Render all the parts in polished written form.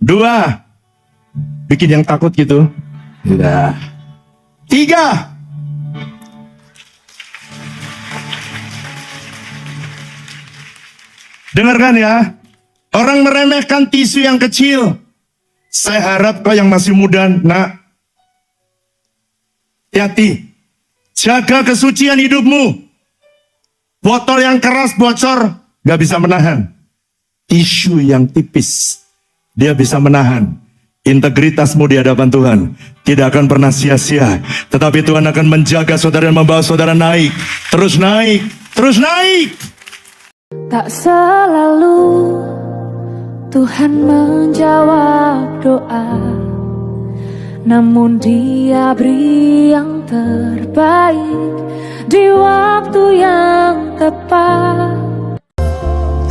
2, bikin yang takut gitu. Udah. 3, dengarkan ya. Orang meremehkan tisu yang kecil. Saya harap kau yang masih muda, nak, hati-hati. Jaga kesucian hidupmu. Botol yang keras bocor, gak bisa menahan. Tisu yang tipis, dia bisa menahan. Integritasmu di hadapan Tuhan tidak akan pernah sia-sia. Tetapi Tuhan akan menjaga saudara dan membawa saudara naik. Terus naik, terus naik. Tak selalu Tuhan menjawab doa, namun Dia beri yang terbaik di waktu yang tepat.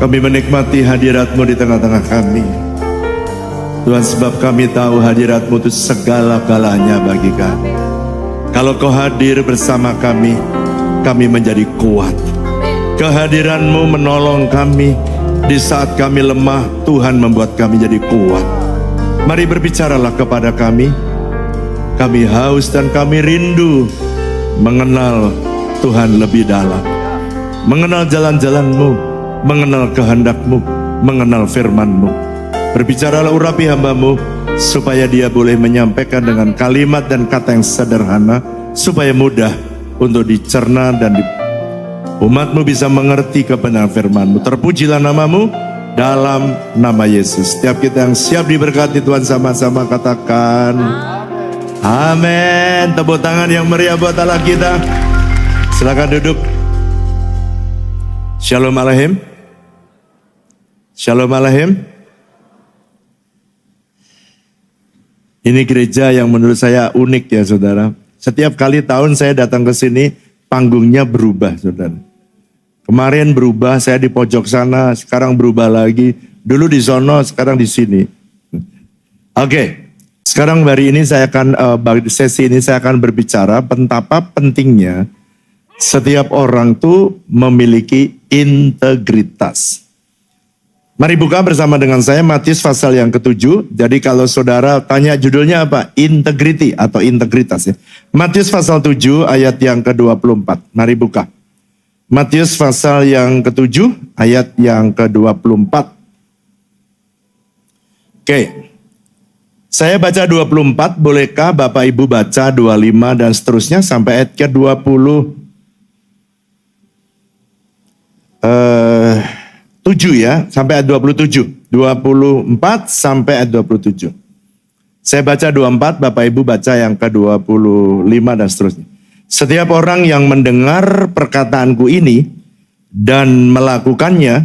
Kami menikmati hadirat-Mu di tengah-tengah kami. Tuhan, sebab kami tahu hadirat-Mu itu segala-galanya bagi kami. Kalau Kau hadir bersama kami menjadi kuat. Kehadiran-Mu menolong kami. Di saat kami lemah, Tuhan membuat kami jadi kuat. Mari berbicaralah kepada kami. Kami haus dan kami rindu mengenal Tuhan lebih dalam. Mengenal jalan-jalan-Mu, mengenal kehendak-Mu, mengenal firman-Mu. Berbicaralah urapi hamba-Mu, supaya dia boleh menyampaikan dengan kalimat dan kata yang sederhana, supaya mudah untuk dicerna dan umat-Mu bisa mengerti kebenaran firman-Mu. Terpujilah nama-Mu dalam nama Yesus. Setiap kita yang siap diberkati Tuhan, sama-sama katakan amin. Tepuk tangan yang meriah buat Allah kita. Silakan duduk. Shalom Aleichem. Shalom Aleichem. Ini gereja yang menurut saya unik ya saudara. Setiap kali tahun saya datang ke sini, panggungnya berubah saudara. Kemarin berubah, saya di pojok sana, sekarang berubah lagi. Dulu di sono, sekarang di sini. Oke, sekarang hari ini sesi ini saya akan berbicara betapa pentingnya setiap orang tuh memiliki integritas. Mari buka bersama dengan saya Matius pasal yang ke-7. Jadi kalau saudara tanya judulnya apa? Integrity atau integritas ya. Matius pasal 7 ayat yang ke-24. Mari buka. Matius pasal yang ke-7 ayat yang ke-24. Oke. Saya baca 24, bolehkah Bapak Ibu baca 25 dan seterusnya sampai ayat ke-27 ya, sampai ayat 27. 24 sampai ayat 27. Saya baca 24, Bapak Ibu baca yang ke-25 dan seterusnya. Setiap orang yang mendengar perkataanku ini dan melakukannya,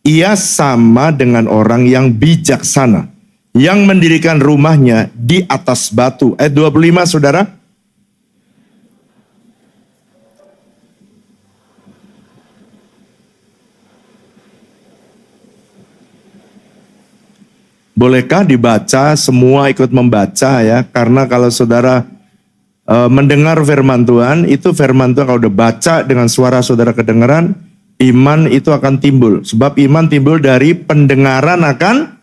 ia sama dengan orang yang bijaksana, yang mendirikan rumahnya di atas batu. Ayat 25 saudara. Bolehkah dibaca, semua ikut membaca ya, karena kalau saudara mendengar firman Tuhan, itu firman Tuhan kalau udah baca dengan suara saudara kedengaran, iman itu akan timbul. Sebab iman timbul dari pendengaran akan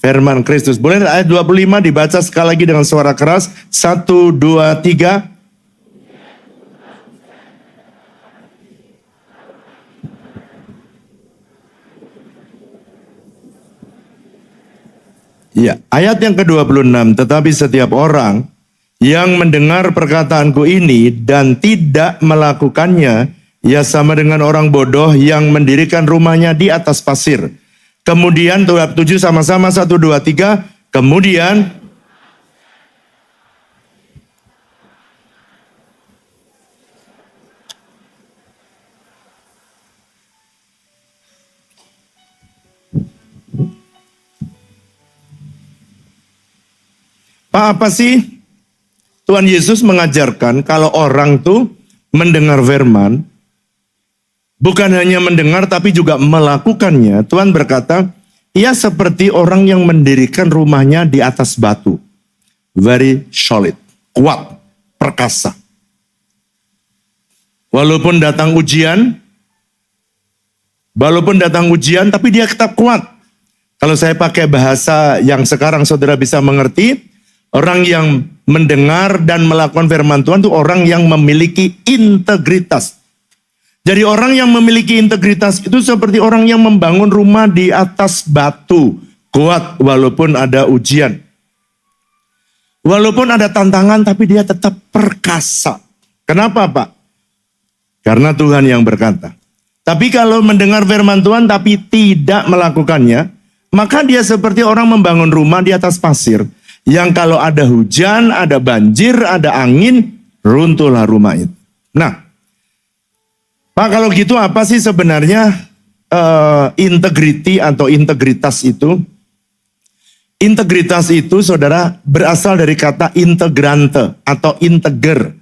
firman Kristus. Boleh ayat 25 dibaca sekali lagi dengan suara keras. 1, 2, 3. Ya, ayat yang ke-26, tetapi setiap orang yang mendengar perkataanku ini dan tidak melakukannya, ia sama dengan orang bodoh yang mendirikan rumahnya di atas pasir. Kemudian, 7 sama-sama, 1, 2, 3. Kemudian, Pak, apa sih Tuhan Yesus mengajarkan kalau orang tuh mendengar firman, bukan hanya mendengar tapi juga melakukannya. Tuhan berkata, ia seperti orang yang mendirikan rumahnya di atas batu. Very solid, kuat, perkasa. Walaupun datang ujian tapi dia tetap kuat. Kalau saya pakai bahasa yang sekarang saudara bisa mengerti, orang yang mendengar dan melakukan firman Tuhan itu orang yang memiliki integritas. Jadi orang yang memiliki integritas itu seperti orang yang membangun rumah di atas batu, kuat walaupun ada ujian. Walaupun ada tantangan tapi dia tetap perkasa. Kenapa Pak? Karena Tuhan yang berkata. Tapi kalau mendengar firman Tuhan tapi tidak melakukannya, maka dia seperti orang membangun rumah di atas pasir. Yang kalau ada hujan, ada banjir, ada angin, runtuhlah rumah itu. Nah, Pak, kalau gitu apa sih sebenarnya integriti atau integritas itu? Integritas itu, saudara, berasal dari kata integrante atau integer.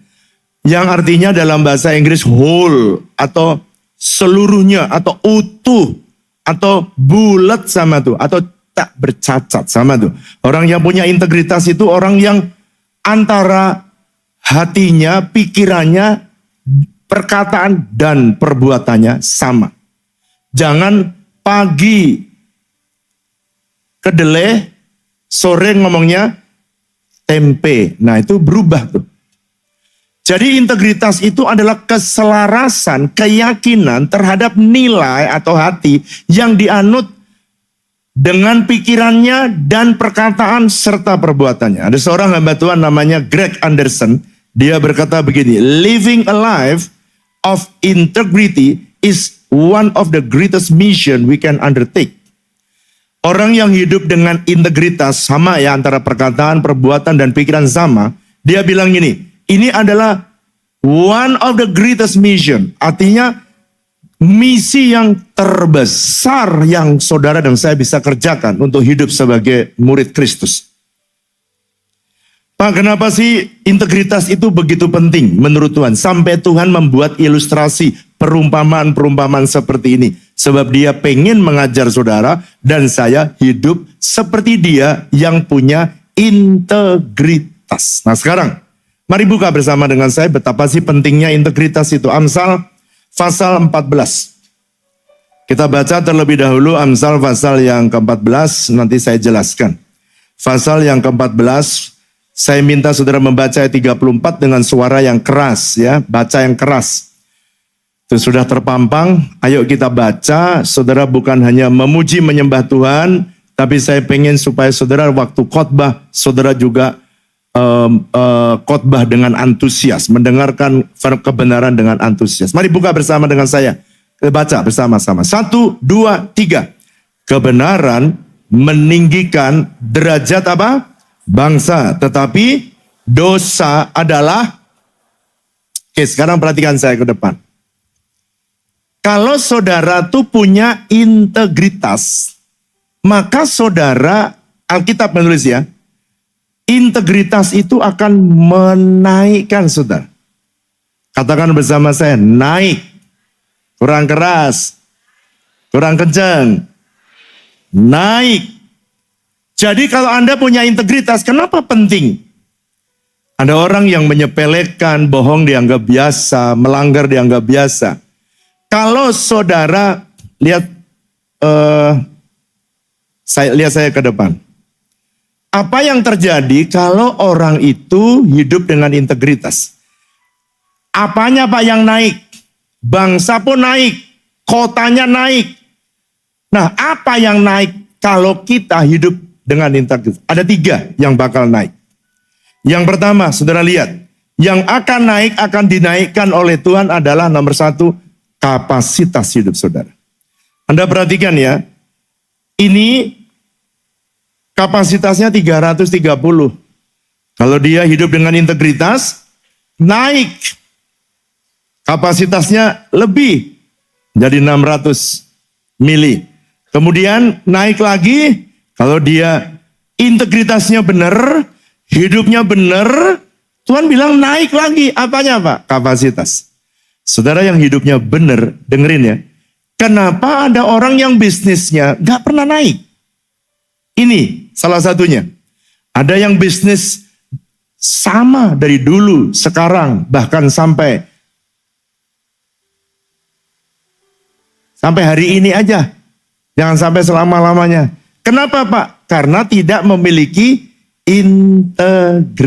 Yang artinya dalam bahasa Inggris whole atau seluruhnya atau utuh atau bulat sama tuh atau tak bercacat sama tuh. Orang yang punya integritas itu orang yang antara hatinya, pikirannya, perkataan dan perbuatannya sama. Jangan pagi kedelai, sore ngomongnya tempe. Nah itu berubah tuh. Jadi integritas itu adalah keselarasan, keyakinan terhadap nilai atau hati yang dianut dengan pikirannya dan perkataan serta perbuatannya. Ada seorang hamba Tuhan namanya Greg Anderson. Dia berkata begini, living a life of integrity is one of the greatest mission we can undertake. Orang yang hidup dengan integritas sama ya antara perkataan, perbuatan, dan pikiran sama. Dia bilang gini, ini adalah one of the greatest mission. Artinya misi yang terbesar yang saudara dan saya bisa kerjakan untuk hidup sebagai murid Kristus. Pak, kenapa sih integritas itu begitu penting menurut Tuhan? Sampai Tuhan membuat ilustrasi perumpamaan-perumpamaan seperti ini. Sebab dia pengen mengajar saudara dan saya hidup seperti dia yang punya integritas. Nah sekarang, mari buka bersama dengan saya betapa sih pentingnya integritas itu. Amsal pasal 14. Kita baca terlebih dahulu Amsal pasal yang ke-14, nanti saya jelaskan. Pasal yang ke-14, saya minta saudara membaca ayat 34 dengan suara yang keras ya, baca yang keras. Itu sudah terpampang, ayo kita baca. Saudara bukan hanya memuji menyembah Tuhan, tapi saya pengen supaya saudara waktu khotbah, saudara juga khotbah dengan antusias, mendengarkan kebenaran dengan antusias. Mari buka bersama dengan saya, kita baca bersama-sama. 1, 2, 3. Kebenaran meninggikan derajat apa? Bangsa, tetapi dosa adalah. Oke, sekarang perhatikan saya ke depan. Kalau saudara tuh punya integritas, maka saudara, Alkitab menulis ya, integritas itu akan menaikkan saudara. Katakan bersama saya, naik. Kurang keras, kurang kencang. Naik. Jadi kalau Anda punya integritas, kenapa penting? Ada orang yang menyepelekan, bohong dianggap biasa, melanggar dianggap biasa. Kalau saudara lihat, saya ke depan. Apa yang terjadi kalau orang itu hidup dengan integritas? Apanya Pak yang naik? Bangsa pun naik, kotanya naik. Nah, apa yang naik kalau kita hidup dengan integritas? Ada 3 yang bakal naik. Yang pertama, saudara lihat, yang akan naik, akan dinaikkan oleh Tuhan adalah nomor 1, kapasitas hidup saudara. Anda perhatikan ya, ini kapasitasnya 330. Kalau dia hidup dengan integritas, naik. Kapasitasnya lebih, jadi 600 mili. Kemudian naik lagi, kalau dia integritasnya benar, hidupnya benar, Tuhan bilang naik lagi. Apanya Pak? Kapasitas. Saudara yang hidupnya benar, dengerin ya. Kenapa ada orang yang bisnisnya gak pernah naik? Ini salah satunya. Ada yang bisnis sama dari dulu, sekarang, bahkan sampai hari ini aja. Jangan sampai selama-lamanya. Kenapa Pak? Karena tidak memiliki integritas.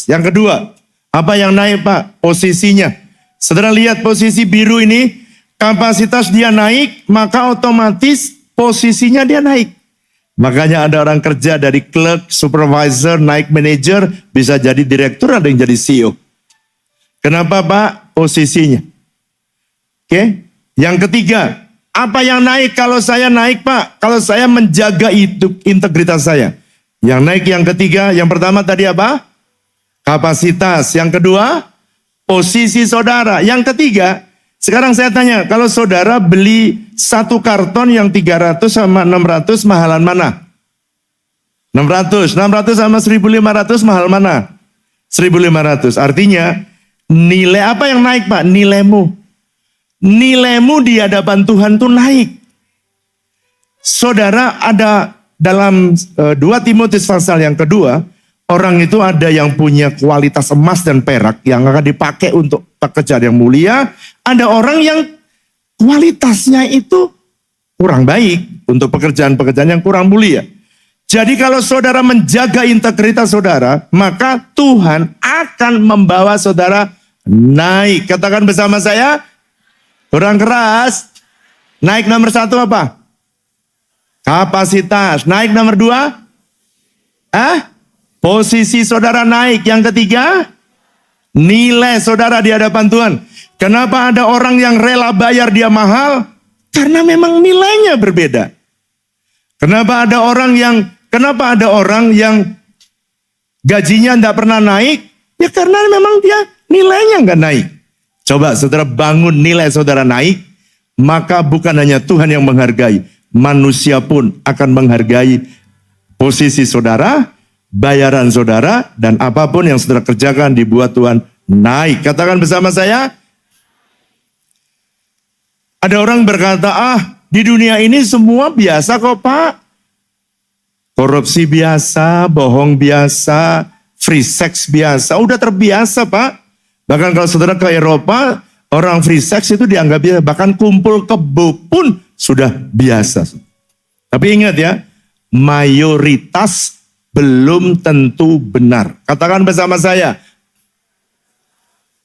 Yang kedua, apa yang naik Pak? Posisinya. Saudara lihat posisi biru ini, kapasitas dia naik, maka otomatis posisinya dia naik. Makanya ada orang kerja dari clerk, supervisor, naik manager, bisa jadi direktur, ada yang jadi CEO. Kenapa Pak? Posisinya. Oke. Yang ketiga, apa yang naik kalau saya naik Pak? Kalau saya menjaga integritas saya. Yang naik yang ketiga, yang pertama tadi apa? Kapasitas. Yang kedua, posisi saudara. Yang ketiga, sekarang saya tanya, kalau saudara beli satu karton yang 300 sama 600 mahalan mana? 600 sama 1500 mahal mana? 1500. Artinya, nilai apa yang naik Pak? Nilaimu. Nilaimu di hadapan Tuhan tuh naik. Saudara, ada dalam 2 Timotius pasal yang kedua, orang itu ada yang punya kualitas emas dan perak yang akan dipakai untuk pekerjaan yang mulia. Ada orang yang kualitasnya itu kurang baik untuk pekerjaan-pekerjaan yang kurang mulia. Jadi kalau saudara menjaga integritas saudara, maka Tuhan akan membawa saudara naik. Katakan bersama saya, kurang keras. Naik nomor 1 apa? Kapasitas. Naik nomor 2? Posisi saudara naik. Yang ketiga, nilai saudara di hadapan Tuhan. Kenapa ada orang yang rela bayar dia mahal? Karena memang nilainya berbeda. Kenapa ada orang yang gajinya tidak pernah naik? Ya karena memang dia nilainya nggak naik. Coba saudara bangun nilai saudara naik, maka bukan hanya Tuhan yang menghargai, manusia pun akan menghargai posisi saudara, bayaran saudara, dan apapun yang saudara kerjakan dibuat Tuhan naik. Katakan bersama saya, ada orang berkata, di dunia ini semua biasa kok Pak. Korupsi biasa, bohong biasa, free sex biasa, udah terbiasa Pak. Bahkan kalau saudara ke Eropa, orang free sex itu dianggap biasa. Bahkan kumpul kebo pun sudah biasa. Tapi ingat ya, mayoritas belum tentu benar. Katakan bersama saya,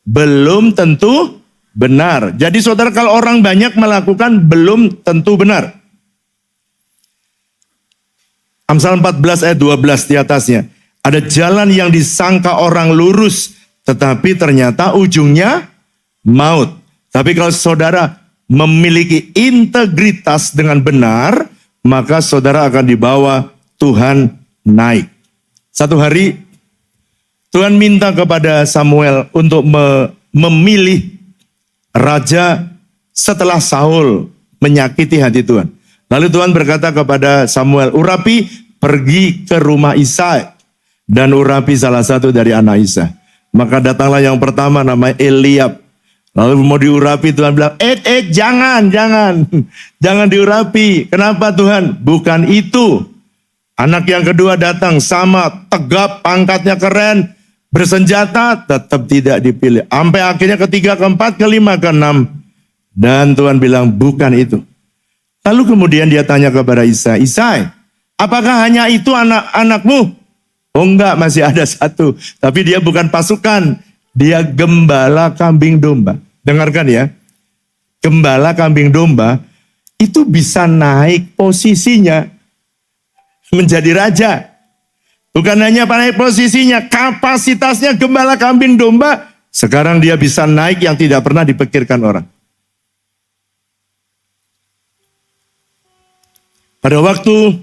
belum tentu benar. Jadi saudara, kalau orang banyak melakukan, belum tentu benar. Amsal 14 ayat 12 di atasnya. Ada jalan yang disangka orang lurus, tetapi ternyata ujungnya maut. Tapi kalau saudara memiliki integritas dengan benar, maka saudara akan dibawa Tuhan naik. Satu hari Tuhan minta kepada Samuel untuk memilih raja setelah Saul menyakiti hati Tuhan. Lalu Tuhan berkata kepada Samuel, Urapi pergi ke rumah Isai dan urapi salah satu dari anak Isai. Maka datanglah yang pertama namanya Eliab. Lalu mau diurapi, Tuhan bilang, jangan diurapi. Kenapa Tuhan? Bukan itu. Anak yang kedua datang sama, tegap, pangkatnya keren, bersenjata, tetap tidak dipilih. Sampai akhirnya ketiga, keempat, kelima, keenam. Dan Tuhan bilang, bukan itu. Lalu kemudian dia tanya kepada Isai, apakah hanya itu anak-anakmu? Oh enggak, masih ada satu. Tapi dia bukan pasukan, dia gembala kambing domba. Dengarkan ya, gembala kambing domba itu bisa naik posisinya menjadi raja. Bukan hanya naik posisinya, kapasitasnya gembala kambing domba, sekarang dia bisa naik yang tidak pernah dipikirkan orang. Pada waktu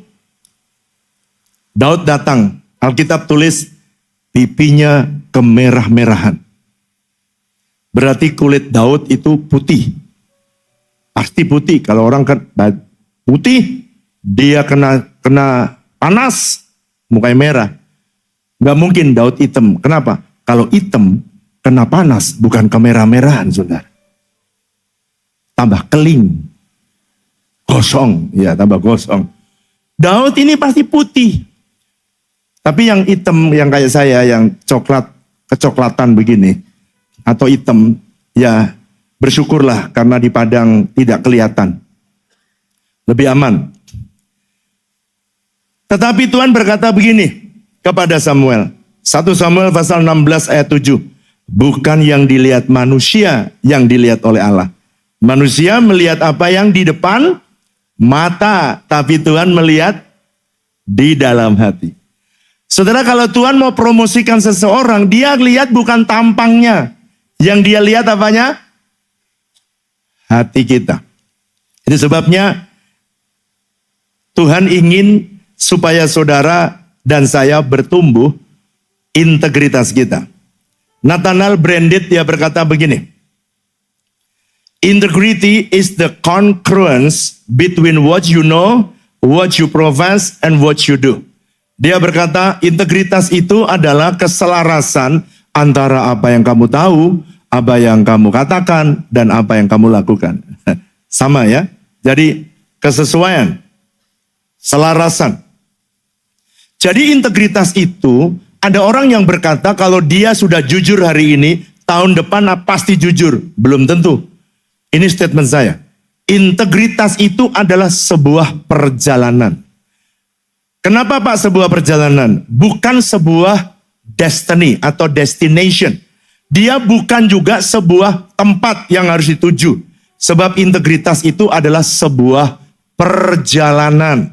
Daud datang, Alkitab tulis pipinya kemerah-merahan. Berarti kulit Daud itu putih. Pasti putih. Kalau orang kan putih, dia kena panas, mukanya merah. Gak mungkin Daud hitam. Kenapa? Kalau hitam, kena panas, bukan kemerah-merahan, saudara. Tambah keling. Gosong, ya tambah gosong. Daud ini pasti putih. Tapi yang hitam, yang kayak saya, yang kecoklatan begini, atau hitam, ya bersyukurlah karena di padang tidak kelihatan. Lebih aman. Tetapi Tuhan berkata begini kepada Samuel. 1 Samuel pasal 16 ayat 7. Bukan yang dilihat manusia yang dilihat oleh Allah. Manusia melihat apa yang di depan mata, tapi Tuhan melihat di dalam hati. Saudara, kalau Tuhan mau promosikan seseorang, dia lihat bukan tampangnya. Yang dia lihat apanya? Hati kita. Itu sebabnya Tuhan ingin supaya saudara dan saya bertumbuh integritas kita. Nathanael Branded dia berkata begini. Integrity is the congruence between what you know, what you profess, and what you do. Dia berkata integritas itu adalah keselarasan antara apa yang kamu tahu, apa yang kamu katakan, dan apa yang kamu lakukan. Sama ya. Jadi kesesuaian, selarasan. Jadi integritas itu, ada orang yang berkata kalau dia sudah jujur hari ini, tahun depan pasti jujur. Belum tentu. Ini statement saya. Integritas itu adalah sebuah perjalanan. Kenapa Pak sebuah perjalanan? Bukan sebuah destiny atau destination. Dia bukan juga sebuah tempat yang harus dituju. Sebab integritas itu adalah sebuah perjalanan.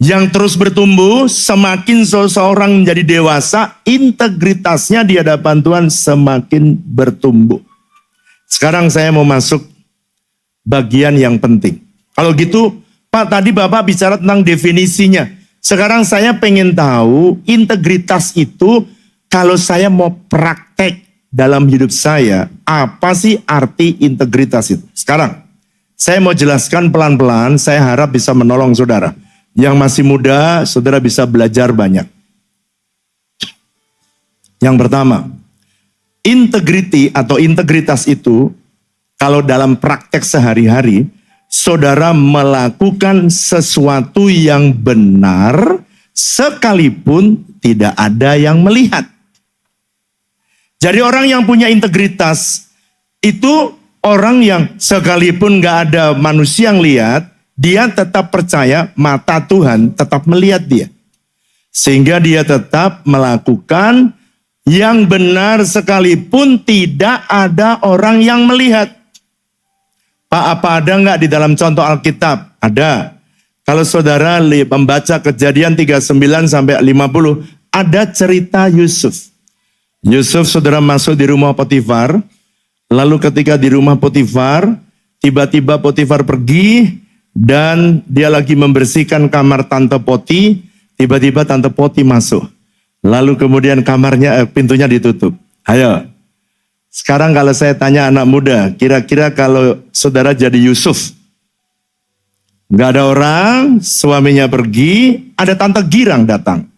Yang terus bertumbuh, semakin seseorang menjadi dewasa, integritasnya di hadapan Tuhan semakin bertumbuh. Sekarang saya mau masuk bagian yang penting. Kalau gitu, Pak tadi Bapak bicara tentang definisinya. Sekarang saya pengen tahu integritas itu kalau saya mau praktek dalam hidup saya, apa sih arti integritas itu? Sekarang, saya mau jelaskan pelan-pelan, saya harap bisa menolong saudara. Yang masih muda, saudara bisa belajar banyak. Yang pertama, integrity atau integritas itu, kalau dalam praktek sehari-hari, saudara melakukan sesuatu yang benar, sekalipun tidak ada yang melihat. Jadi orang yang punya integritas, itu orang yang sekalipun gak ada manusia yang lihat, dia tetap percaya mata Tuhan tetap melihat dia. Sehingga dia tetap melakukan yang benar sekalipun tidak ada orang yang melihat. Pak, apa ada nggak di dalam contoh Alkitab? Ada. Kalau saudara membaca Kejadian 39 sampai 50, ada cerita Yusuf. Yusuf saudara masuk di rumah Potifar. Lalu ketika di rumah Potifar, tiba-tiba Potifar pergi, dan dia lagi membersihkan kamar Tante Poti, tiba-tiba Tante Poti masuk. Lalu kemudian pintunya ditutup. Ayo, sekarang kalau saya tanya anak muda, kira-kira kalau saudara jadi Yusuf, gak ada orang, suaminya pergi, ada Tante Girang datang.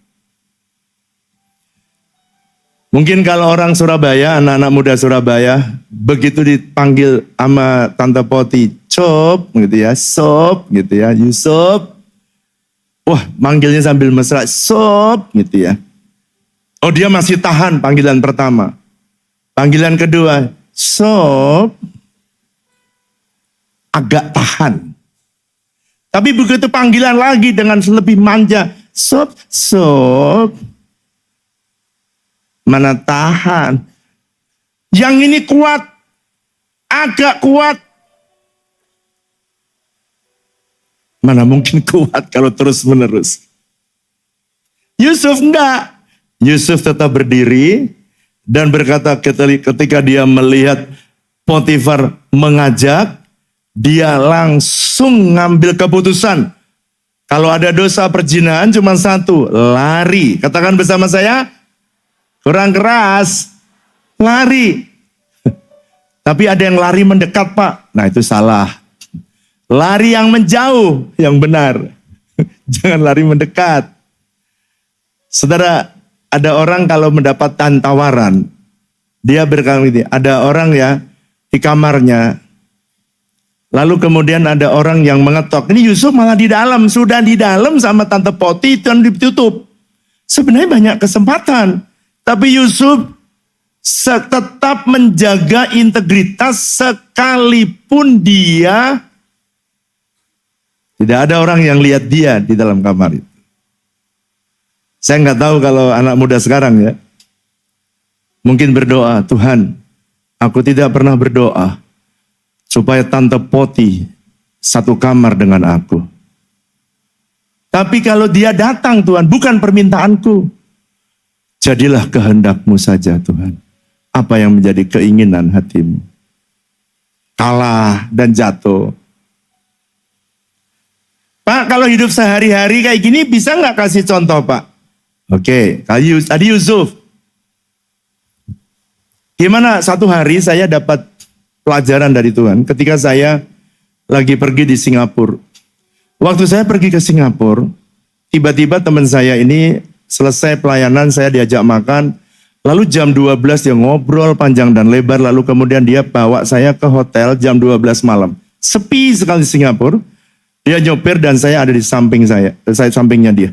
Mungkin kalau orang Surabaya, anak-anak muda Surabaya, begitu dipanggil sama Tante Poti, Cop, gitu ya, Sop, gitu ya, Yusuf. Wah, manggilnya sambil mesra, Sop, gitu ya. Oh, dia masih tahan panggilan pertama. Panggilan kedua, Sop, agak tahan. Tapi begitu panggilan lagi dengan lebih manja, Sop, Sop, mana tahan. Yang ini kuat, agak kuat. Mana mungkin kuat kalau terus menerus. Yusuf enggak. Yusuf tetap berdiri dan berkata ketika dia melihat Potifar mengajak, dia langsung ngambil keputusan. Kalau ada dosa perzinahan cuma satu, lari. Katakan bersama saya, kurang keras, lari. Tapi ada yang lari mendekat Pak, nah itu salah. Lari yang menjauh, yang benar. Jangan lari mendekat. Saudara, ada orang kalau mendapatkan tawaran, dia berkata ini, ada orang ya di kamarnya, lalu kemudian ada orang yang mengetok. Ini Yusuf malah di dalam, sudah di dalam sama Tante Poti dan ditutup. Sebenarnya banyak kesempatan, tapi Yusuf tetap menjaga integritas sekalipun dia tidak ada orang yang lihat dia di dalam kamar itu. Saya nggak tahu kalau anak muda sekarang ya. Mungkin berdoa, Tuhan, aku tidak pernah berdoa supaya Tante Poti satu kamar dengan aku. Tapi kalau dia datang Tuhan, bukan permintaanku. Jadilah kehendak-Mu saja Tuhan. Apa yang menjadi keinginan hatimu. Kalah dan jatuh. Pak, kalau hidup sehari-hari kayak gini bisa nggak kasih contoh Pak? Oke, tadi Yusuf. Gimana satu hari saya dapat pelajaran dari Tuhan ketika saya lagi pergi di Singapura. Waktu saya pergi ke Singapura, tiba-tiba teman saya ini selesai pelayanan, saya diajak makan. Lalu jam 12 dia ngobrol panjang dan lebar, lalu kemudian dia bawa saya ke hotel jam 12 malam. Sepi sekali di Singapura. Dia nyopir dan saya ada di samping saya sampingnya dia.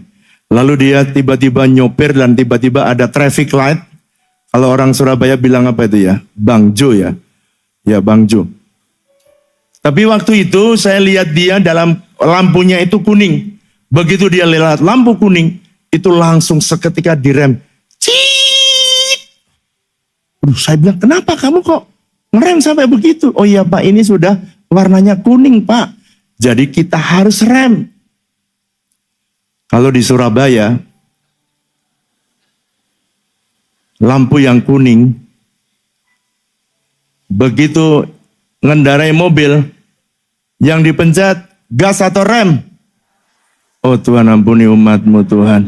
Lalu dia tiba-tiba nyopir dan tiba-tiba ada traffic light. Kalau orang Surabaya bilang apa itu ya? Bang Jo ya. Ya Bang Jo. Tapi waktu itu saya lihat dia dalam lampunya itu kuning. Begitu dia lewat lampu kuning, itu langsung seketika direm. Ciii. Saya bilang, kenapa kamu kok ngerem sampai begitu? Oh iya Pak, ini sudah warnanya kuning Pak. Jadi kita harus rem. Kalau di Surabaya, lampu yang kuning, begitu ngendarai mobil, yang dipencet gas atau rem? Oh Tuhan, ampuni umat-Mu Tuhan.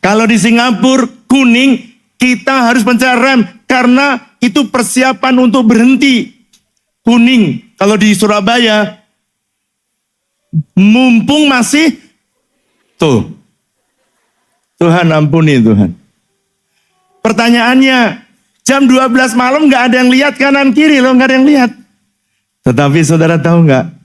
Kalau di Singapura kuning, kita harus pencet rem karena itu persiapan untuk berhenti. Kuning. Kalau di Surabaya, mumpung masih tuh. Tuhan ampuni Tuhan. Pertanyaannya, jam 12 malam nggak ada yang lihat kanan kiri loh, nggak ada yang lihat. Tetapi saudara tahu nggak?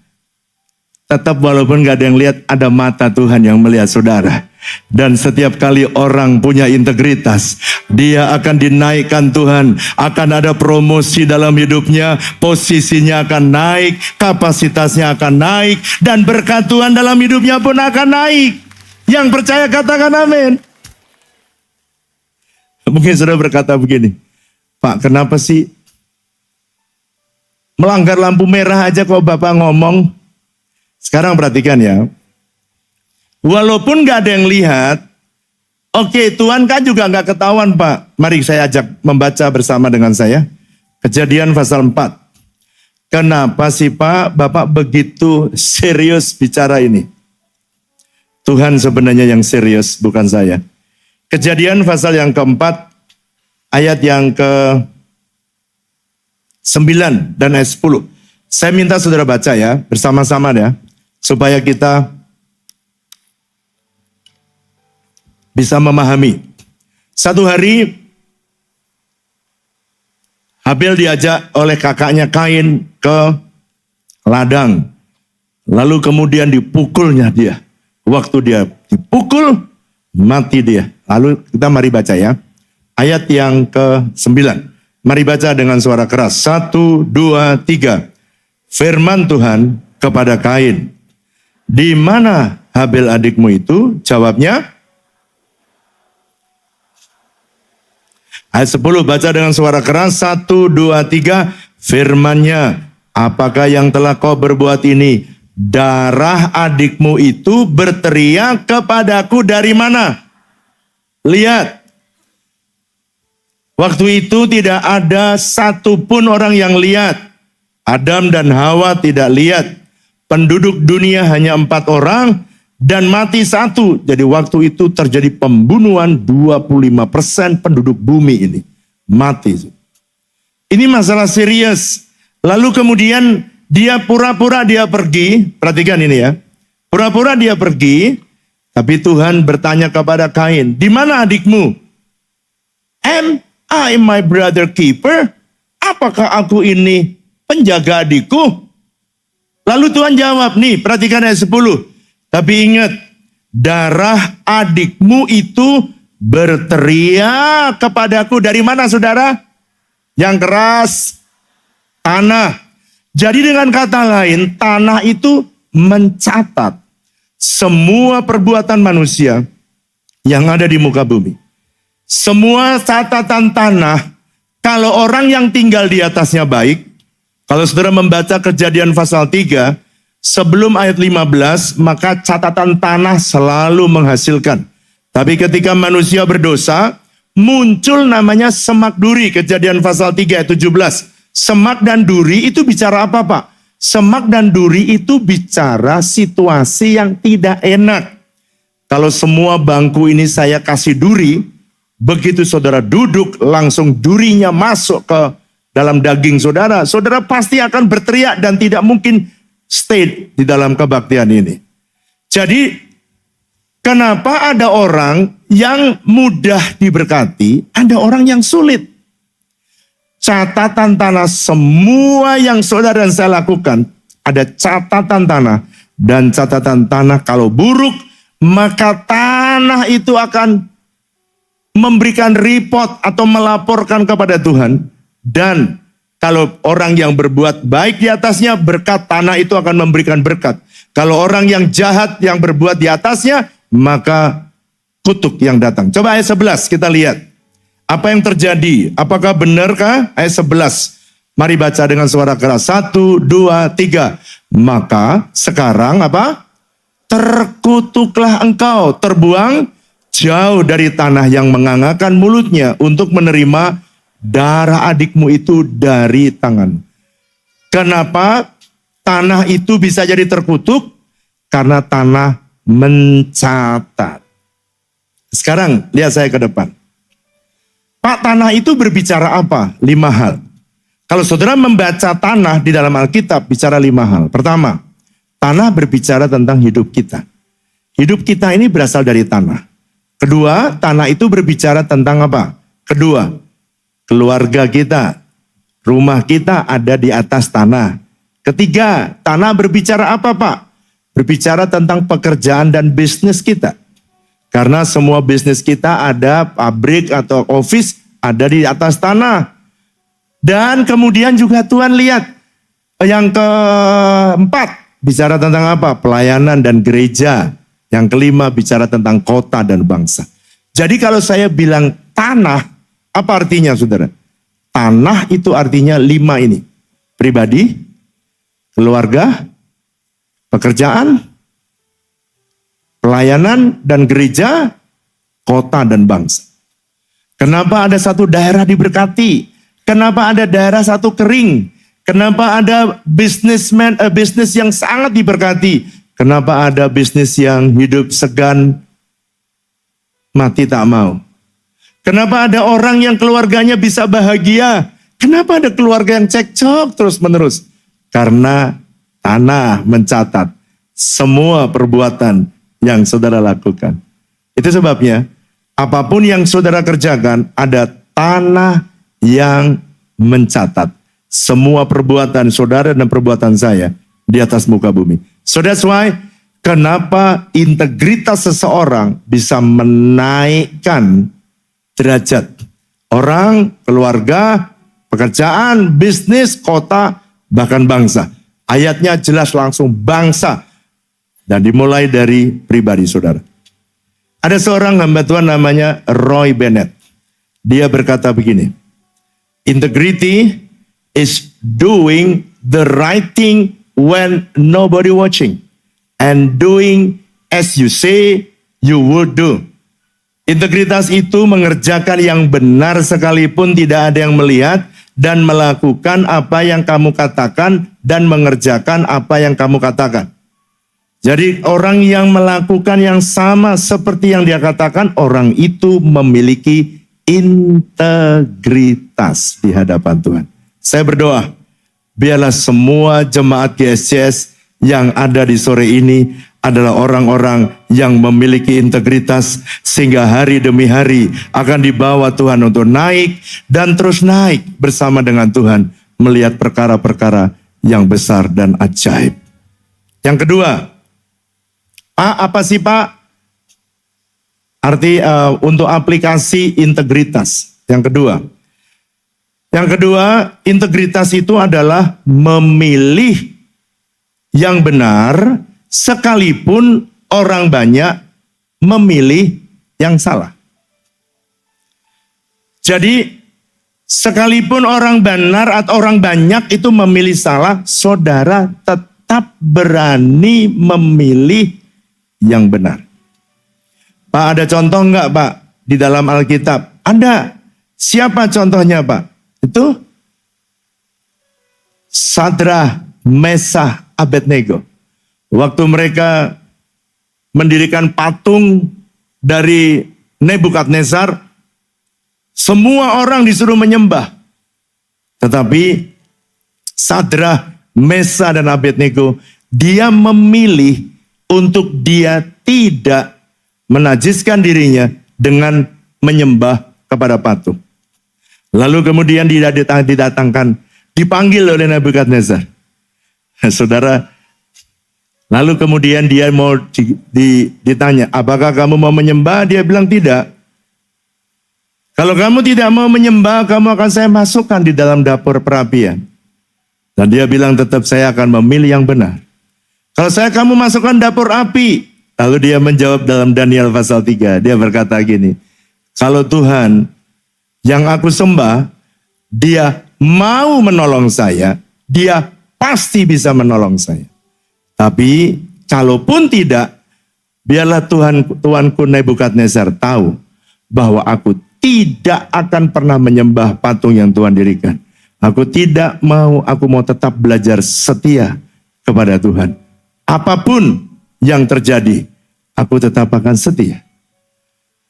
Tetap walaupun nggak ada yang lihat, ada mata Tuhan yang melihat saudara. Dan setiap kali orang punya integritas, dia akan dinaikkan Tuhan, akan ada promosi dalam hidupnya, posisinya akan naik, kapasitasnya akan naik, dan berkat Tuhan dalam hidupnya pun akan naik. Yang percaya katakan amin. Mungkin saudara berkata begini, Pak, kenapa sih melanggar lampu merah aja kok Bapak ngomong? Sekarang perhatikan ya. Walaupun gak ada yang lihat, oke, Tuhan kan juga gak ketahuan Pak. Mari saya ajak membaca bersama dengan saya. Kejadian pasal 4. Kenapa sih Pak, Bapak begitu serius bicara ini? Tuhan sebenarnya yang serius, bukan saya. Kejadian pasal yang keempat, ayat yang ke-9 dan ayat 10. Saya minta saudara baca ya, bersama-sama ya, supaya kita bisa memahami. Satu hari Habil diajak oleh kakaknya Kain ke ladang. Lalu kemudian dipukulnya dia. Waktu dia dipukul, mati dia. Lalu kita mari baca ya. Ayat yang ke-9. Mari baca dengan suara keras. 1, 2, 3. Firman Tuhan kepada Kain. Di mana Habil adikmu itu? Jawabnya, ayat 10 baca dengan suara keras. 1, 2, 3. Firman-Nya, apakah yang telah kau berbuat ini? Darah adikmu itu berteriak kepadaku dari mana? Lihat. Waktu itu tidak ada satupun orang yang lihat. Adam dan Hawa tidak lihat. Penduduk dunia hanya 4 orang dan mati 1. Jadi waktu itu terjadi pembunuhan 25% penduduk bumi ini. Mati. Ini masalah serius. Lalu kemudian dia pura-pura dia pergi. Perhatikan ini ya. Pura-pura dia pergi. Tapi Tuhan bertanya kepada Kain. Di mana adikmu? Am I my brother keeper? Apakah aku ini penjaga adikku? Lalu Tuhan jawab, nih perhatikan ayat 10. Tapi ingat, darah adikmu itu berteriak kepadaku. Dari mana saudara? Yang keras, tanah. Jadi dengan kata lain, tanah itu mencatat semua perbuatan manusia yang ada di muka bumi. Semua catatan tanah, kalau orang yang tinggal di atasnya baik, kalau saudara membaca Kejadian pasal 3, sebelum ayat 15, maka catatan tanah selalu menghasilkan. Tapi ketika manusia berdosa, muncul namanya semak duri, Kejadian pasal 3 ayat 17. Semak dan duri itu bicara apa, Pak? Semak dan duri itu bicara situasi yang tidak enak. Kalau semua bangku ini saya kasih duri, begitu saudara duduk, langsung durinya masuk ke dalam daging saudara, saudara pasti akan berteriak dan tidak mungkin stay di dalam kebaktian ini. Jadi, kenapa ada orang yang mudah diberkati, ada orang yang sulit? Catatan tanah semua yang saudara dan saya lakukan, ada catatan tanah. Dan catatan tanah kalau buruk, maka tanah itu akan memberikan report atau melaporkan kepada Tuhan. Dan kalau orang yang berbuat baik di atasnya, berkat tanah itu akan memberikan berkat. Kalau orang yang jahat yang berbuat di atasnya, maka kutuk yang datang. Coba ayat 11 kita lihat. Apa yang terjadi? Apakah benarkah? Ayat 11. Mari baca dengan suara keras. 1, 2, 3. Maka sekarang apa? Terkutuklah engkau, terbuang jauh dari tanah yang mengangakan mulutnya untuk menerima darah adikmu itu dari tangan. Kenapa tanah itu bisa jadi terkutuk? Karena tanah mencatat. Sekarang lihat saya ke depan. Pak, tanah itu berbicara apa? 5 hal. Kalau saudara membaca tanah di dalam Alkitab, bicara 5 hal. Pertama, tanah berbicara tentang hidup kita. Hidup kita ini berasal dari tanah. Kedua, tanah itu berbicara tentang apa? Kedua, keluarga kita, rumah kita ada di atas tanah. Ketiga, tanah berbicara apa, Pak? Berbicara tentang pekerjaan dan bisnis kita. Karena semua bisnis kita ada pabrik atau office ada di atas tanah. Dan kemudian juga Tuhan lihat yang keempat bicara tentang apa? Pelayanan dan gereja. Yang kelima bicara tentang kota dan bangsa. Jadi kalau saya bilang tanah, apa artinya saudara? Tanah itu artinya 5 ini. Pribadi, keluarga, pekerjaan, pelayanan dan gereja, kota dan bangsa. Kenapa ada satu daerah diberkati? Kenapa ada daerah satu kering? Kenapa ada bisnis yang sangat diberkati? Kenapa ada bisnis yang hidup segan, mati tak mau? Kenapa ada orang yang keluarganya bisa bahagia? Kenapa ada keluarga yang cekcok terus menerus? Karena tanah mencatat semua perbuatan yang saudara lakukan. Itu sebabnya apapun yang saudara kerjakan ada tanah yang mencatat semua perbuatan saudara dan perbuatan saya di atas muka bumi. So that's why kenapa integritas seseorang bisa menaikkan derajat orang, keluarga, pekerjaan, bisnis, kota, bahkan bangsa. Ayatnya jelas langsung bangsa. Dan dimulai dari pribadi saudara. Ada seorang hamba Tuhan namanya Roy Bennett. Dia berkata begini. Integrity is doing the right thing when nobody watching. And doing as you say you would do. Integritas itu mengerjakan yang benar sekalipun tidak ada yang melihat. Dan melakukan apa yang kamu katakan. Dan mengerjakan apa yang kamu katakan. Jadi orang yang melakukan yang sama seperti yang dia katakan, orang itu memiliki integritas di hadapan Tuhan. Saya berdoa, biarlah semua jemaat GSCS yang ada di sore ini adalah orang-orang yang memiliki integritas sehingga hari demi hari akan dibawa Tuhan untuk naik dan terus naik bersama dengan Tuhan melihat perkara-perkara yang besar dan ajaib. Yang kedua, Pak, apa sih Pak arti untuk aplikasi integritas? Yang kedua, Yang kedua, integritas itu adalah memilih yang benar sekalipun orang banyak memilih yang salah. Jadi sekalipun orang benar atau orang banyak itu memilih salah, saudara tetap berani memilih yang benar. Pak, ada contoh enggak Pak di dalam Alkitab? Ada. Siapa contohnya Pak? Itu Sadrah, Mesah, Abednego. Waktu mereka mendirikan patung dari Nebukadnezar, semua orang disuruh menyembah. Tetapi Sadrah, Mesah, dan Abednego, dia memilih untuk dia tidak menajiskan dirinya dengan menyembah kepada patung. Lalu kemudian dia dipanggil oleh Nebukadnezar. Saudara, lalu kemudian dia mau ditanya, apakah kamu mau menyembah? Dia bilang tidak. Kalau kamu tidak mau menyembah, kamu akan saya masukkan di dalam dapur perapian. Dan dia bilang tetap saya akan memilih yang benar. Kalau kamu masukkan dapur api. Lalu dia menjawab dalam Daniel pasal 3. Dia berkata gini, kalau Tuhan yang aku sembah, dia mau menolong saya, dia pasti bisa menolong saya. Tapi kalaupun tidak, biarlah Tuanku Nebukadnezar tahu bahwa aku tidak akan pernah menyembah patung yang Tuhan dirikan. Aku mau tetap belajar setia kepada Tuhan. Apapun yang terjadi, aku tetap akan setia.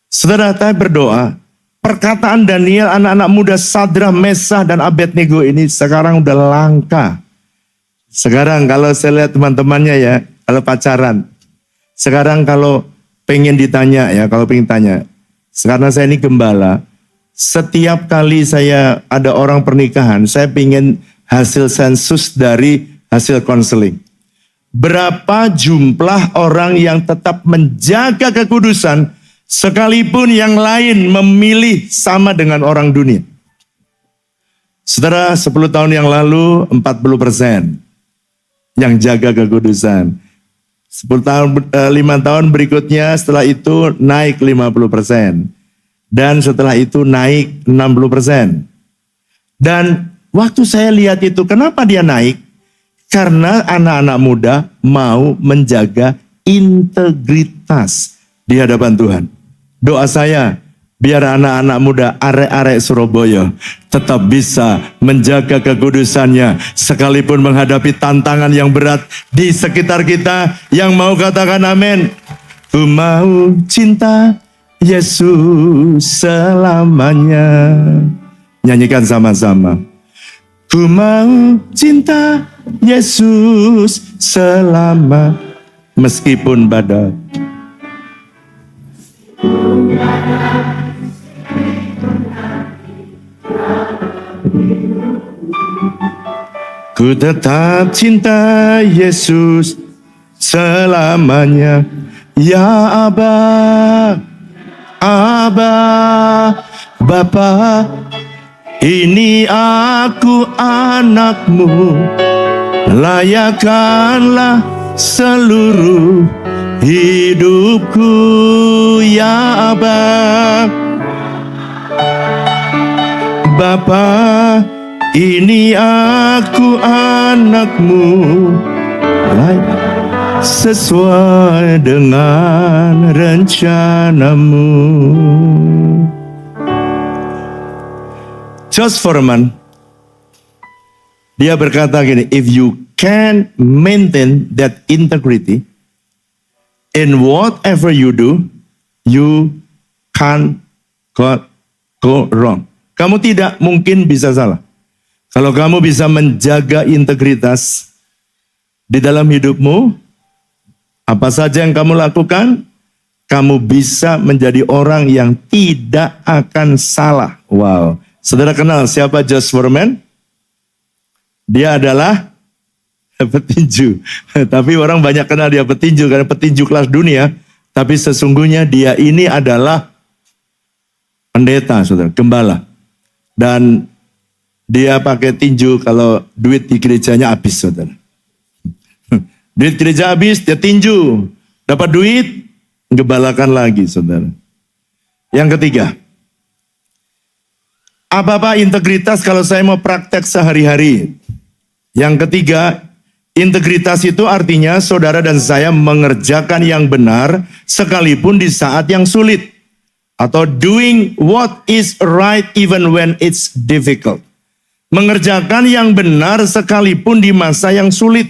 Saudara, saya berdoa, perkataan Daniel, anak-anak muda Sadrah, Mesah, dan Abednego ini sekarang udah langka. Sekarang kalau saya lihat teman-temannya ya, kalau pacaran. Sekarang kalau pengen ditanya ya, karena saya ini gembala, setiap kali saya ada orang pernikahan, saya pengen hasil sensus dari hasil konseling. Berapa jumlah orang yang tetap menjaga kekudusan, sekalipun yang lain memilih sama dengan orang dunia. Saudara, 10 tahun yang lalu 40% yang jaga kekudusan. 5 tahun berikutnya setelah itu naik 50%. Dan setelah itu naik 60%. Dan waktu saya lihat itu, kenapa dia naik? Karena anak-anak muda mau menjaga integritas di hadapan Tuhan. Doa saya, biar anak-anak muda arek-arek Surabaya tetap bisa menjaga kekudusannya sekalipun menghadapi tantangan yang berat di sekitar kita. Yang mau katakan amin. Ku mau cinta Yesus selamanya. Nyanyikan sama-sama. Ku mau cinta Yesus selama meskipun badai. Ku tetap cinta Yesus selamanya. Ya Aba, Aba, Bapa, ini aku anakmu. Layakkanlah seluruh hidupku, ya Aba. Bapa, ini aku anakmu, sesuai dengan rencanamu. Josh Foreman, dia berkata gini, if you can maintain that integrity in whatever you do, you can't go wrong. Kamu tidak mungkin bisa salah. Kalau kamu bisa menjaga integritas di dalam hidupmu, apa saja yang kamu lakukan, kamu bisa menjadi orang yang tidak akan salah. Wow. Saudara kenal siapa Josh Foreman? Dia adalah petinju. Tapi orang banyak kenal dia petinju karena petinju kelas dunia. Tapi sesungguhnya dia ini adalah pendeta, saudara, gembala. Dan dia pakai tinju kalau duit di gerejanya habis, saudara. Duit gereja habis, dia tinju. Dapat duit, gebalakan lagi, saudara. Yang ketiga, apa-apa integritas kalau saya mau praktek sehari-hari. Yang ketiga, integritas itu artinya saudara dan saya mengerjakan yang benar sekalipun di saat yang sulit. Atau doing what is right even when it's difficult. Mengerjakan yang benar sekalipun di masa yang sulit.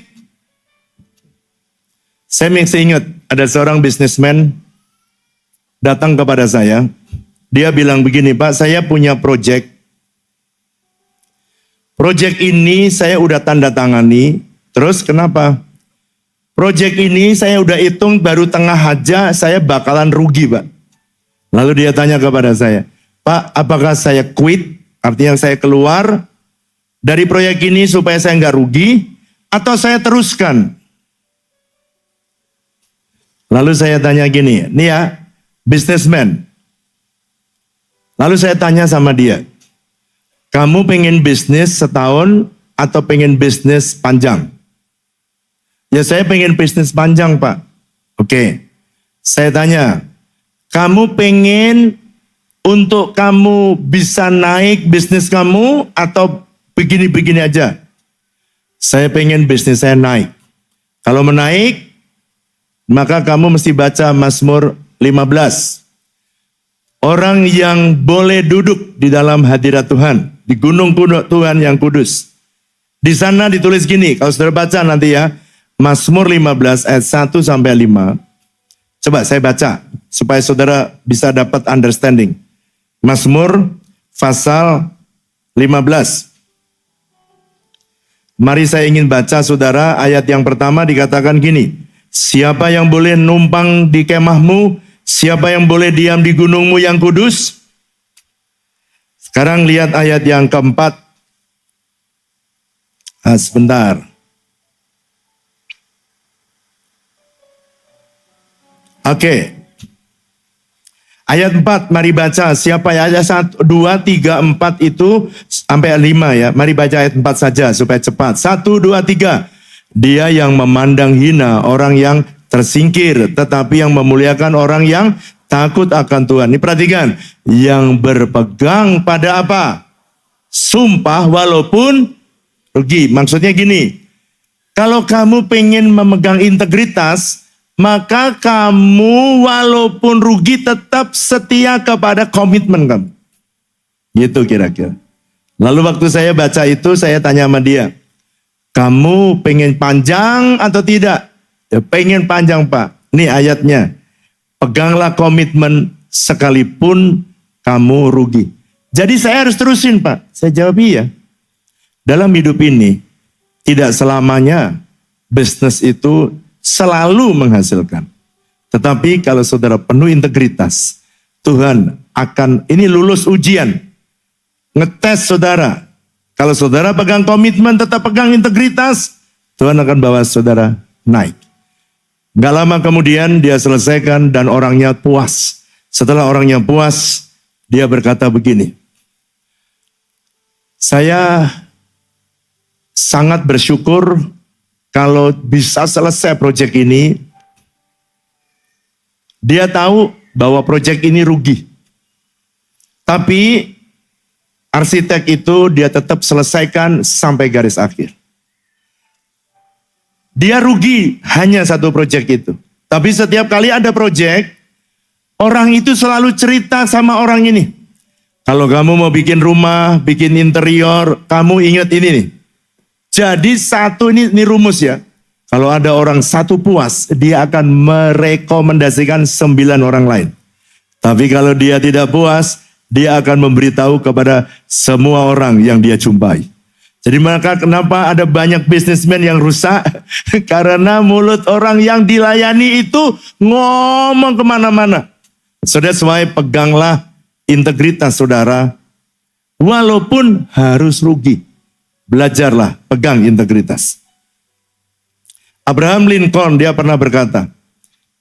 Saya masih ingat ada seorang bisnismen datang kepada saya. Dia bilang begini, Pak, saya punya project. Project ini saya udah tanda tangani. Terus kenapa? Project ini saya udah hitung baru tengah aja saya bakalan rugi, Pak. Lalu dia tanya kepada saya, Pak, apakah saya quit? Artinya saya keluar dari proyek ini supaya saya nggak rugi, atau saya teruskan? Lalu saya tanya gini, nih ya, businessman. Lalu saya tanya sama dia, kamu pengen bisnis setahun atau pengen bisnis panjang? Ya saya pengen bisnis panjang, Pak. Oke, saya tanya, kamu pengen untuk kamu bisa naik bisnis kamu atau begini-begini aja? Saya pengen bisnis saya naik. Kalau menaik, maka kamu mesti baca Mazmur 15. Orang yang boleh duduk di dalam hadirat Tuhan, di gunung Tuhan yang kudus. Di sana ditulis gini, kalau saudara baca nanti ya, Mazmur 15 ayat 1 sampai 5. Coba saya baca, supaya saudara bisa dapat understanding. Mazmur pasal 15. Mari saya ingin baca saudara, ayat yang pertama dikatakan gini. Siapa yang boleh numpang di kemahmu? Siapa yang boleh diam di gunungmu yang kudus? Sekarang lihat ayat yang keempat. Sebentar. Oke. Ayat 4, mari baca. Siapa ya? Ayat 1, 2, 3, 4 itu sampai 5 ya. Mari baca ayat 4 saja supaya cepat. 1, 2, 3. Dia yang memandang hina orang yang tersingkir, tetapi yang memuliakan orang yang takut akan Tuhan. Ini perhatikan, yang berpegang pada apa? Sumpah walaupun rugi. Maksudnya gini, kalau kamu pengen memegang integritas, maka kamu walaupun rugi tetap setia kepada komitmen kamu. Gitu kira-kira. Lalu waktu saya baca itu, saya tanya sama dia, kamu pengen panjang atau tidak? Ya pengen panjang, Pak. Nih ayatnya. Peganglah komitmen sekalipun kamu rugi. Jadi saya harus terusin, Pak. Saya jawab iya. Dalam hidup ini, tidak selamanya bisnis itu selalu menghasilkan. Tetapi kalau saudara penuh integritas, Tuhan akan, ini lulus ujian. Ngetes saudara. Kalau saudara pegang komitmen, tetap pegang integritas, Tuhan akan bawa saudara naik. Gak lama kemudian dia selesaikan dan orangnya puas. Setelah orangnya puas, dia berkata begini, saya sangat bersyukur kalau bisa selesai proyek ini. Dia tahu bahwa proyek ini rugi. Tapi arsitek itu dia tetap selesaikan sampai garis akhir. Dia rugi hanya satu proyek itu. Tapi setiap kali ada proyek, orang itu selalu cerita sama orang ini. Kalau kamu mau bikin rumah, bikin interior, kamu ingat ini nih. Jadi satu ini rumus ya. Kalau ada orang satu puas, dia akan merekomendasikan 9 orang lain. Tapi kalau dia tidak puas, dia akan memberitahu kepada semua orang yang dia jumpai. Jadi maka kenapa ada banyak bisnismen yang rusak? Karena mulut orang yang dilayani itu ngomong kemana-mana. So that's why peganglah integritas saudara. Walaupun harus rugi. Belajarlah pegang integritas. Abraham Lincoln dia pernah berkata,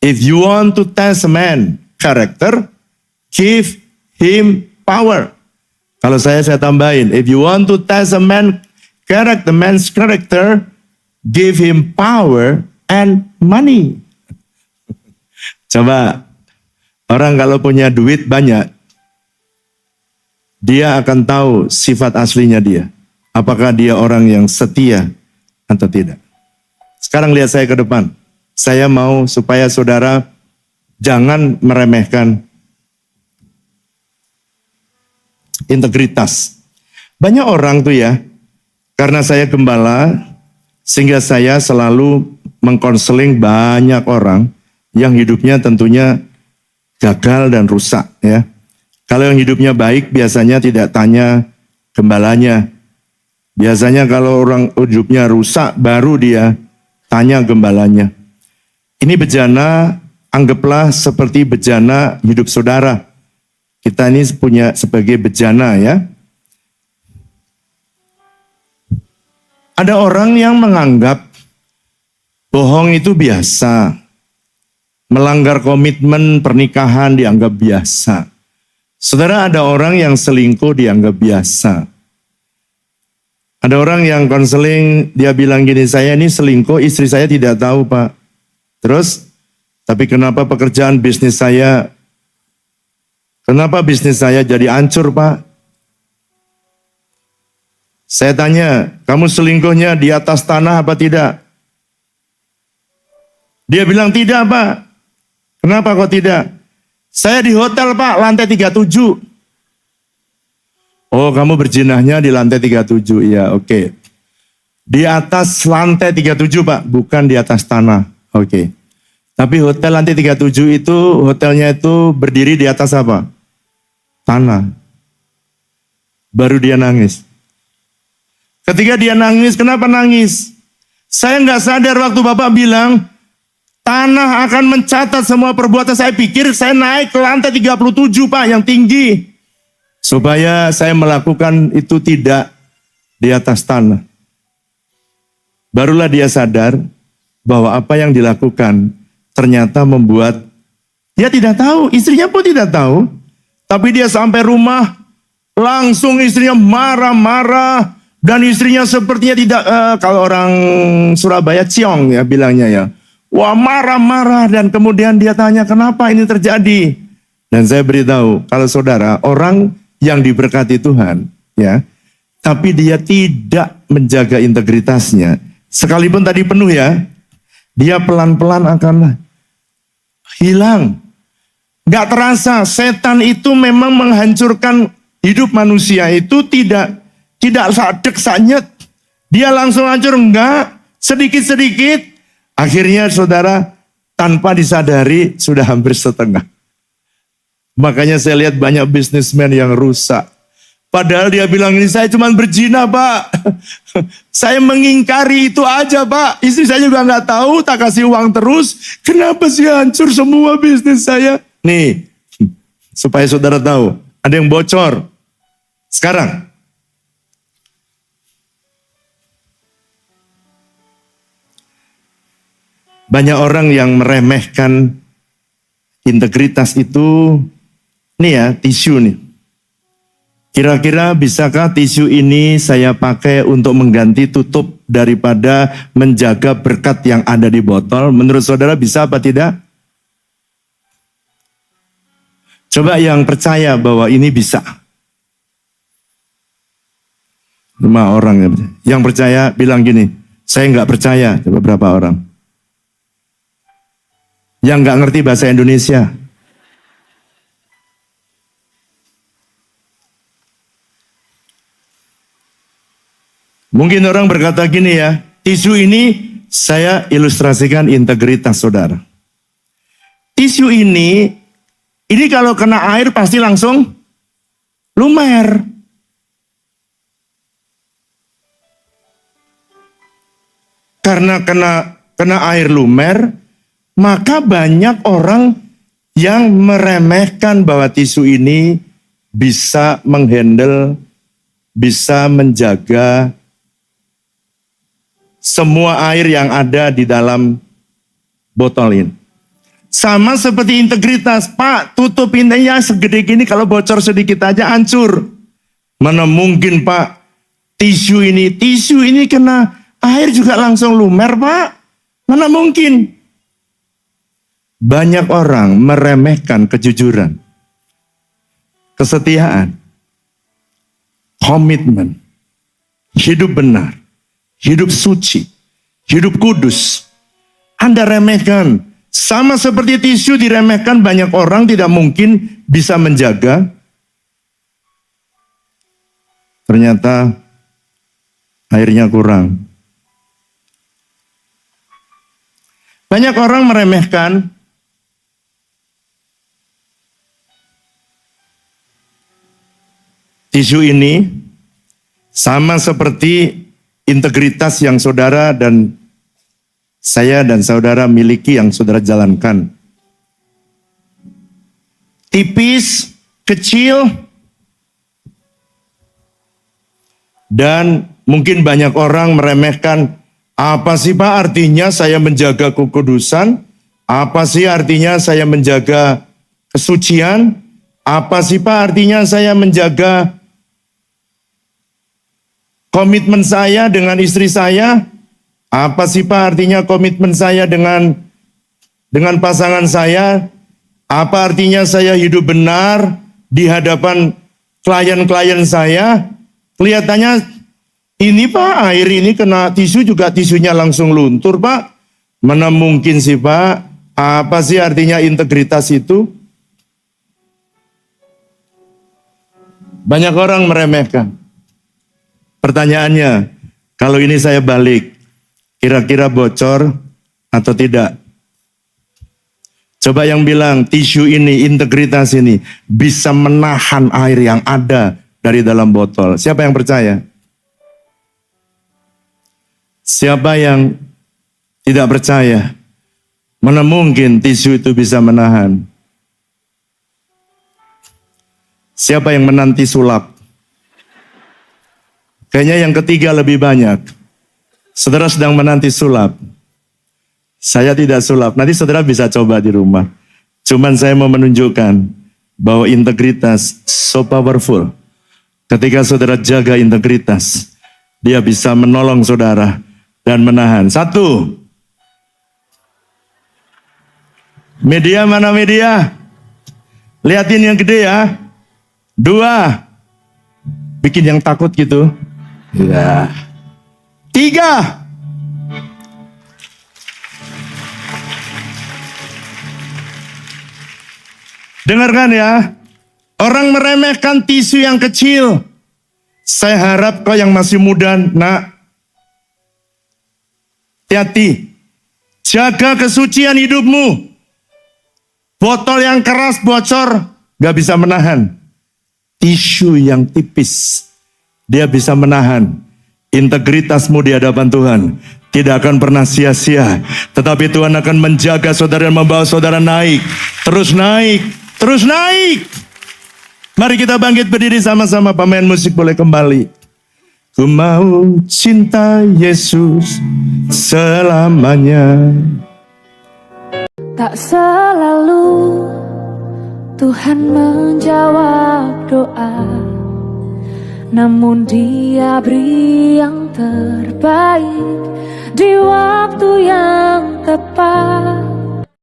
if you want to test a man character, give him power. Kalau saya tambahin, if you want to test man's character, give him power and money. Coba, orang kalau punya duit banyak, dia akan tahu sifat aslinya dia. Apakah dia orang yang setia atau tidak. Sekarang lihat saya ke depan. Saya mau supaya saudara jangan meremehkan integritas. Banyak orang tuh ya, karena saya gembala, sehingga saya selalu mengkonseling banyak orang yang hidupnya tentunya gagal dan rusak ya. Kalau yang hidupnya baik biasanya tidak tanya gembalanya. Biasanya kalau orang hidupnya rusak baru dia tanya gembalanya. Ini bejana, anggaplah seperti bejana hidup saudara. Kita ini punya sebagai bejana ya. Ada orang yang menganggap bohong itu biasa. Melanggar komitmen pernikahan dianggap biasa. Saudara, ada orang yang selingkuh dianggap biasa. Ada orang yang konseling, dia bilang gini, saya ini selingkuh, istri saya tidak tahu Pak. Terus, tapi kenapa pekerjaan bisnis saya, kenapa bisnis saya jadi hancur Pak? Saya tanya, kamu selingkuhnya di atas tanah apa tidak? Dia bilang tidak Pak. Kenapa kok tidak? Saya di hotel Pak, lantai 37. Oh, kamu berjinahnya di lantai 37. Iya, oke. Di atas lantai 37 Pak, bukan di atas tanah. Oke. Tapi hotel lantai 37 itu, hotelnya itu berdiri di atas apa? Tanah. Baru dia nangis. Ketika dia nangis, kenapa nangis? Saya nggak sadar waktu Bapak bilang, tanah akan mencatat semua perbuatan. Saya pikir saya naik ke lantai 37 Pak, yang tinggi. Supaya saya melakukan itu tidak di atas tanah. Barulah dia sadar bahwa apa yang dilakukan ternyata membuat dia tidak tahu, istrinya pun tidak tahu. Tapi dia sampai rumah, langsung istrinya marah-marah. Dan istrinya sepertinya tidak, kalau orang Surabaya ciong ya bilangnya ya. Wah marah-marah dan kemudian dia tanya kenapa ini terjadi. Dan saya beritahu, kalau saudara, orang yang diberkati Tuhan, ya, tapi dia tidak menjaga integritasnya. Sekalipun tadi penuh ya, dia pelan-pelan akan hilang. Gak terasa, setan itu memang menghancurkan hidup manusia itu tidak sadek sanyet. Dia langsung hancur, enggak, sedikit-sedikit. Akhirnya saudara, tanpa disadari sudah hampir setengah. Makanya saya lihat banyak bisnismen yang rusak. Padahal dia bilang ini saya cuma berzina Pak. Saya mengingkari itu aja Pak. Istri saya juga nggak tahu, tak kasih uang terus. Kenapa sih hancur semua bisnis saya? Nih, supaya saudara tahu, ada yang bocor. Sekarang, banyak orang yang meremehkan integritas itu. Nih ya, tisu nih. Kira-kira bisakah tisu ini saya pakai untuk mengganti tutup daripada menjaga berkat yang ada di botol? Menurut saudara bisa apa tidak? Coba yang percaya bahwa ini bisa. 5 orang ya. Yang percaya bilang gini, saya nggak percaya. Coba berapa orang? Yang nggak ngerti bahasa Indonesia. Mungkin orang berkata gini ya, tisu ini saya ilustrasikan integritas saudara. Tisu ini kalau kena air pasti langsung lumer. Karena kena air lumer, maka banyak orang yang meremehkan bahwa tisu ini bisa menghandle, bisa menjaga semua air yang ada di dalam botol ini. Sama seperti integritas, Pak, tutup pintunya segede gini, kalau bocor sedikit aja hancur. Mana mungkin Pak, tisu ini kena air juga langsung lumer Pak. Mana mungkin? Banyak orang meremehkan kejujuran, kesetiaan, komitmen, hidup benar, hidup suci, hidup kudus. Anda remehkan. Sama seperti tisu diremehkan, banyak orang tidak mungkin bisa menjaga. Ternyata airnya kurang. Banyak orang meremehkan tisu ini, sama seperti integritas yang saudara dan saya dan saudara miliki, yang saudara jalankan. Tipis, kecil, dan mungkin banyak orang meremehkan, apa sih Pak artinya saya menjaga kekudusan? Apa sih artinya saya menjaga kesucian? Apa sih Pak artinya saya menjaga komitmen saya dengan istri saya? Apa sih Pak artinya komitmen saya dengan pasangan saya? Apa artinya saya hidup benar di hadapan klien-klien saya? Kelihatannya ini Pak, air ini kena tisu juga tisunya langsung luntur Pak. Mana mungkin sih Pak? Apa sih artinya integritas itu? Banyak orang meremehkan. Pertanyaannya, kalau ini saya balik, kira-kira bocor atau tidak? Coba yang bilang tisu ini, integritas ini bisa menahan air yang ada dari dalam botol. Siapa yang percaya? Siapa yang tidak percaya? Mana mungkin tisu itu bisa menahan? Siapa yang menanti sulap? Kayaknya yang ketiga lebih banyak. Saudara sedang menanti sulap. Saya tidak sulap. Nanti saudara bisa coba di rumah. Cuman saya mau menunjukkan bahwa integritas so powerful. Ketika saudara jaga integritas, dia bisa menolong saudara dan menahan. Satu. Media mana media? Lihatin yang gede ya. Dua. Bikin yang takut gitu. Ya. Tiga. Dengarkan ya. Orang meremehkan tisu yang kecil. Saya harap kau yang masih muda, nak, hati-hati. Jaga kesucian hidupmu. Botol yang keras bocor, gak bisa menahan. Tisu yang tipis, dia bisa menahan. Integritasmu di hadapan Tuhan tidak akan pernah sia-sia. Tetapi Tuhan akan menjaga saudara dan membawa saudara naik. Terus naik, terus naik. Mari kita bangkit berdiri sama-sama, pemain musik boleh kembali. Ku mau cinta Yesus selamanya. Tak selalu Tuhan menjawab doa, namun Dia beri yang terbaik di waktu yang tepat.